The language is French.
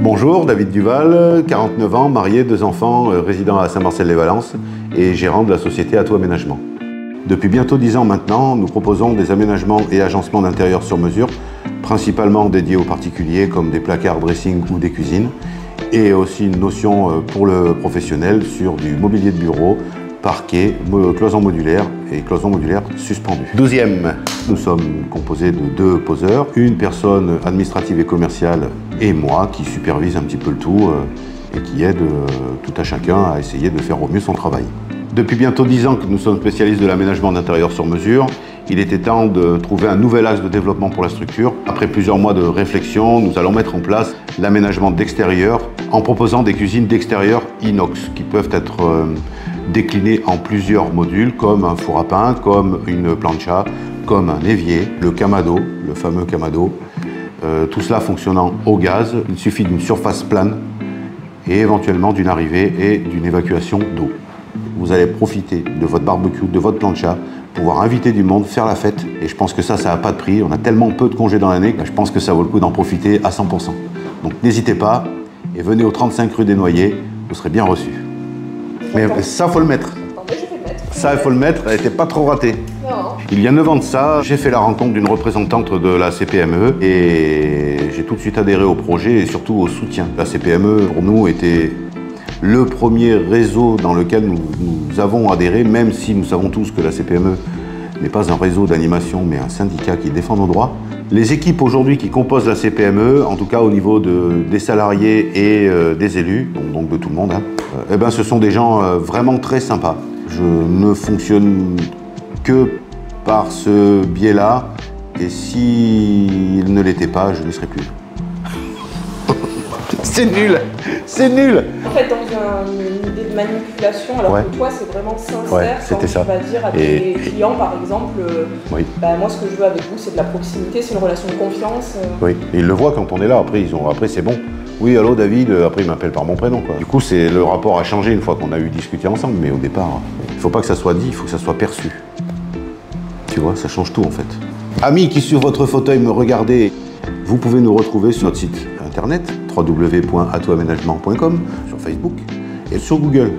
Bonjour, David Duval, 49 ans, marié, 2 enfants, résident à Saint-Marcel-les-Valences et gérant de la société Ato Aménagement. Depuis bientôt 10 ans maintenant, nous proposons des aménagements et agencements d'intérieur sur mesure, principalement dédiés aux particuliers comme des placards, dressing ou des cuisines, et aussi une notion pour le professionnel sur du mobilier de bureau, parquet, cloisons modulaires et cloisons modulaires suspendues. 12e, nous sommes composés de 2 poseurs, une personne administrative et commerciale et moi qui supervise un petit peu le tout et qui aide tout à chacun à essayer de faire au mieux son travail. Depuis bientôt 10 ans que nous sommes spécialistes de l'aménagement d'intérieur sur mesure, il était temps de trouver un nouvel axe de développement pour la structure. Après plusieurs mois de réflexion, nous allons mettre en place l'aménagement d'extérieur en proposant des cuisines d'extérieur inox qui peuvent être déclinées en plusieurs modules comme un four à pain, comme une plancha, comme un évier, le Kamado, le fameux Kamado. Tout cela fonctionnant au gaz, il suffit d'une surface plane et éventuellement d'une arrivée et d'une évacuation d'eau. Vous allez profiter de votre barbecue, de votre plancha, pouvoir inviter du monde, faire la fête. Et je pense que ça n'a pas de prix. On a tellement peu de congés dans l'année que je pense que ça vaut le coup d'en profiter à 100%. Donc n'hésitez pas et venez au 35 rue des Noyers, vous serez bien reçus. Mais ça, faut le mettre. Ça, il faut le mettre, elle n'était pas trop ratée. Non. Il y a 9 ans de ça, j'ai fait la rencontre d'une représentante de la CPME et j'ai tout de suite adhéré au projet et surtout au soutien. La CPME, pour nous, était le premier réseau dans lequel nous avons adhéré, même si nous savons tous que la CPME n'est pas un réseau d'animation, mais un syndicat qui défend nos droits. Les équipes aujourd'hui qui composent la CPME, en tout cas au niveau des salariés et des élus, donc de tout le monde, eh ben, ce sont des gens vraiment très sympas. Je ne fonctionne que par ce biais-là, et s'il ne l'était pas, je ne serais plus. C'est nul, c'est nul. En fait, dans une idée de manipulation, alors que toi, c'est vraiment sincère, quand tu vas dire à tes clients, par exemple, bah, moi, ce que je veux avec vous, c'est de la proximité, c'est une relation de confiance. Oui, et ils le voient quand on est là, après c'est bon. Oui, allô David, après ils m'appellent par mon prénom, quoi. Du coup, le rapport a changé une fois qu'on a eu discuté ensemble, mais au départ, il ne faut pas que ça soit dit, il faut que ça soit perçu. Tu vois, ça change tout en fait. Amis qui sur votre fauteuil me regardez, vous pouvez nous retrouver sur notre site internet www.atoaménagement.com, sur Facebook et sur Google.